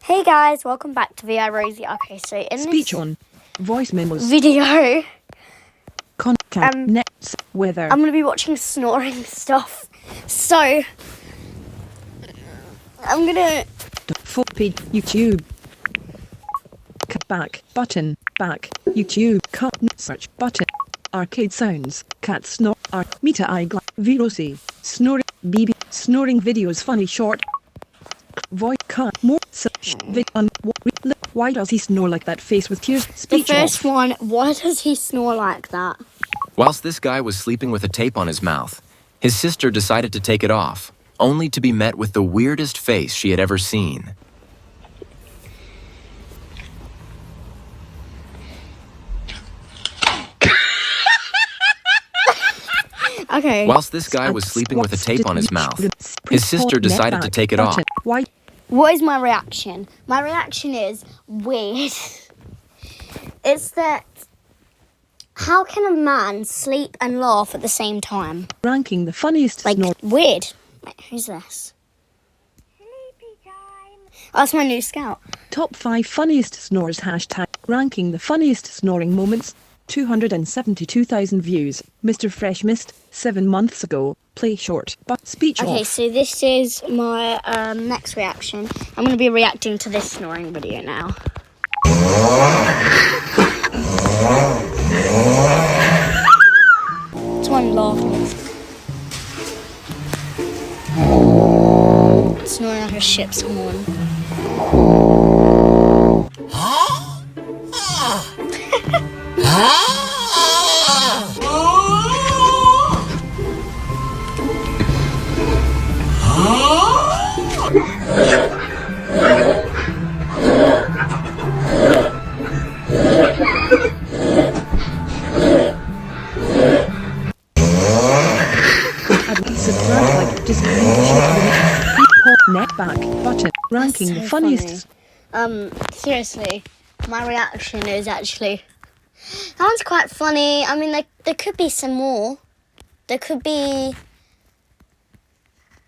Hey guys, welcome back to VI Rosie. Okay, so in Speech this on. Voice memos. video, Contact. Nets. Weather. I'm going to be watching snoring stuff. So, I'm going to... Full page. YouTube. Back. Button. Back. YouTube. Cut. Search. Button. Arcade sounds. Cat snore. Meta eyeglass. Virosi. Snoring. BB. Snoring videos. Funny short. Voice. Cut. More. Why does he snore like that? Face with tears. Speech The first off. one, why does he snore like that? Whilst this guy was sleeping with a tape on his mouth, his sister decided to take it off, only to be met with the weirdest face she had ever seen. Okay. Whilst this guy was sleeping with a tape on his mouth, his sister decided to take it off. Why? What is my reaction? My reaction is weird. It's that... How can a man sleep and laugh at the same time? Ranking the funniest snore. Weird. Wait, who's this? Oh, that's my new scout. Top 5 funniest snores. Hashtag. Ranking the funniest snoring moments. 272,000 views. Mr. Fresh missed 7 months ago. Play short. But speech Okay, off. so this is my next reaction. I'm going to be reacting to this snoring video now. It's one laughing. Snoring like a ship's horn. Subscribe, like, just net back button. Ranking the funniest. Seriously, my reaction is actually... That one's quite funny. I mean, there could be some more. There could be...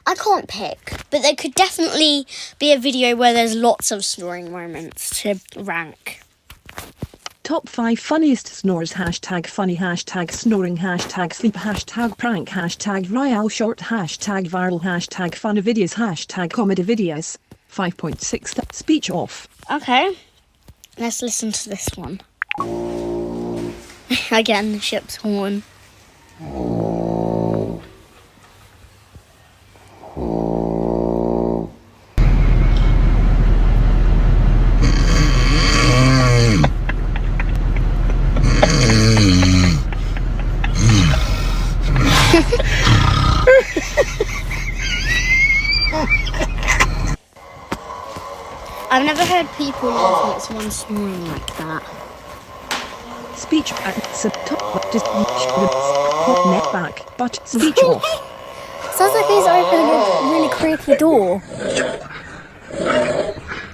I can't pick, but there could definitely be a video where there's lots of snoring moments to rank. Top 5 funniest snores. Hashtag funny. Hashtag snoring. Hashtag sleep. Hashtag prank. Hashtag royale short. Hashtag viral. Hashtag funny videos. Hashtag comedy videos. 5.6. Speech off. Okay, let's listen to this one. Again, the ship's horn. I've never heard people laughing at someone snoring like that. Speech at top. Just net back. But speech off. Sounds like he's opening a really creepy door.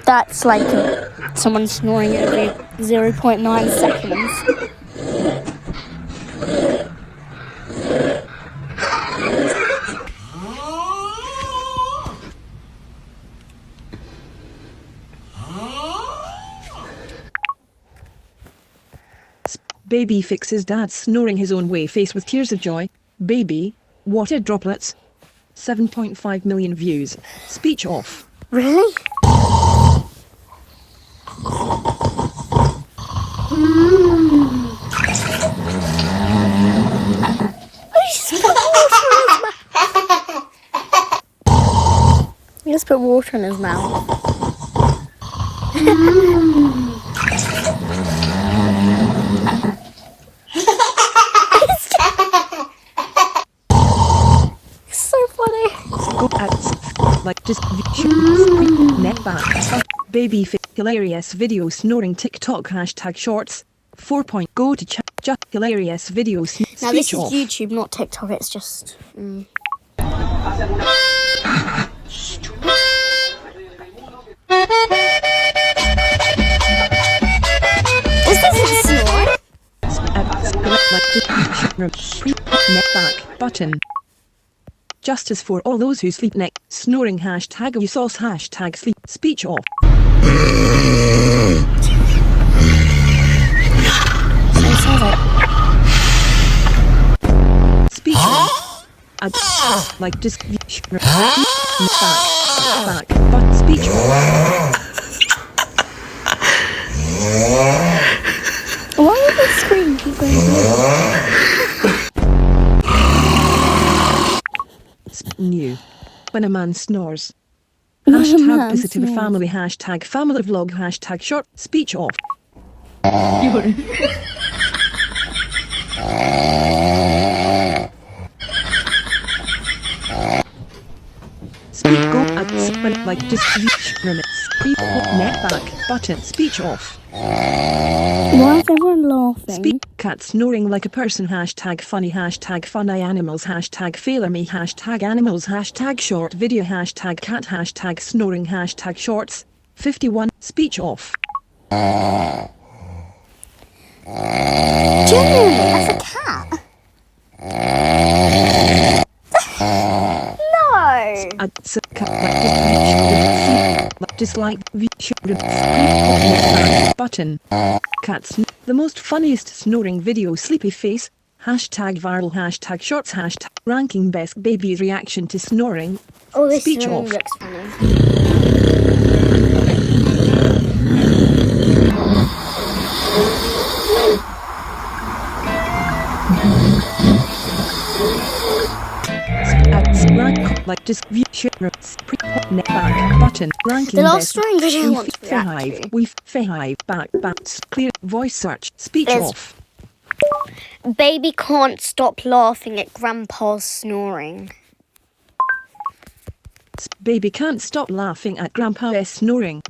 That's like someone snoring every 0.9 seconds. Baby fixes dad snoring his own way. Face with tears of joy. Baby. Water droplets. 7.5 million views. Speech off. Really? He just put water in his mouth. It's so funny. Go at like just net back. Baby hilarious video snoring TikTok. Hashtag shorts. 4. Go to just hilarious videos. Now this is off. YouTube, not TikTok. It's just. Is this a snore? Net back button. Justice for all those who sleep neck. Snoring. Hashtag you sauce. Hashtag sleep. Speech off. So it sounds like Speech off. Like just back, but speech off. why did the screen keep going New. When a man snores. When a Hashtag man visit to the snores. family. Hashtag family vlog. Hashtag short speech off. Speak go at spin like just limits. Speak net back button. Speech off. Why is everyone laughing? Speak cat snoring like a person. Hashtag funny. Hashtag funny animals. Hashtag failure me. Hashtag animals. Hashtag short video. Hashtag cat. Hashtag snoring. Hashtag shorts. 51. Speech off. Genuinely, that's a cat. No. At just like button. Cats. The most funniest snoring video. Sleepy face. Hashtag viral. Hashtag shorts. Hashtag ranking best baby reaction to snoring. Oh, this Speech room off. looks funny. Rank like just net back button ranking The last best. snoring video I want to react Five to. we five back clear voice search speech There's- off. Baby can't stop laughing at Grandpa's snoring. Baby can't stop laughing at Grandpa's snoring.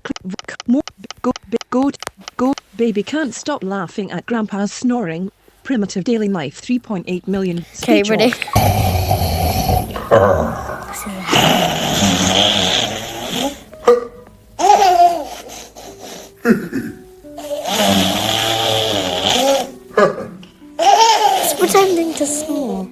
More go. Baby can't stop laughing at Grandpa's snoring. Primitive daily life 3.8 million. Okay, Speech ready? off. It's pretending to snore.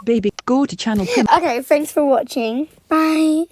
Baby, go to channel. Okay, thanks for watching. Bye.